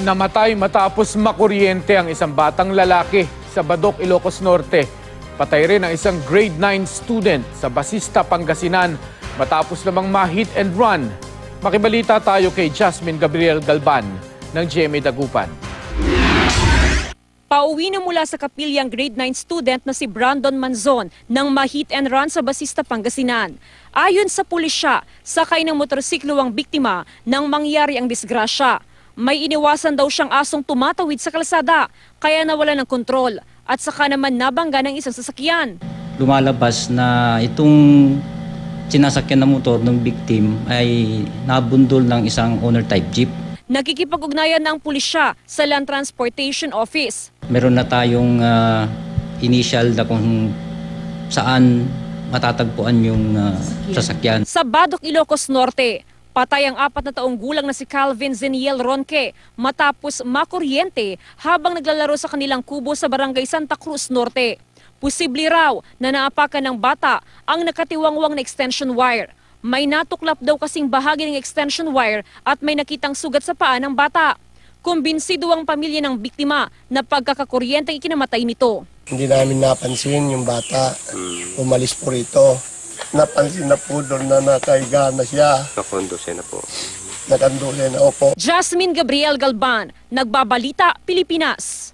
Namatay matapos makuryente ang isang batang lalaki sa Badok, Ilocos Norte. Patay rin ang isang grade 9 student sa Basista, Pangasinan matapos namang ma-hit and run. Makibalita tayo kay Jasmine Gabriel Galban ng GMA Dagupan. Pauwi na mula sa kapilyang grade 9 student na si Brandon Manzon nang ma-hit and run sa Basista, Pangasinan. Ayon sa pulisya, sakay ng motorsiklo ang biktima nang mangyari ang disgrasya. May iniwasan daw siyang asong tumatawid sa kalsada, kaya nawala ng kontrol at saka naman nabangga ng isang sasakyan. Lumalabas na itong sinasakyan na motor ng victim ay nabundol ng isang owner-type jeep. Nakikipag-ugnayan ng pulisya sa Land Transportation Office. Meron na tayong initial na kung saan matatagpuan yung sasakyan. Sa Badok, Ilocos Norte, patay ang 4 na taong gulang na si Calvin Zeniel Ronque matapos makuryente habang naglalaro sa kanilang kubo sa barangay Santa Cruz Norte. Posible raw na naapakan ng bata ang nakatiwangwang na extension wire. May natuklap daw kasing bahagi ng extension wire at may nakitang sugat sa paa ng bata. Kumbinsido ang pamilya ng biktima na pagkakakuryente ang ikinamatay nito. Hindi namin napansin yung bata. Umalis po rito. Napansin na po doon na nakaiga na siya. Nakondose na po. Nakandose na, opo. Jasmine Gabriel Galban, Nagbabalita, Pilipinas.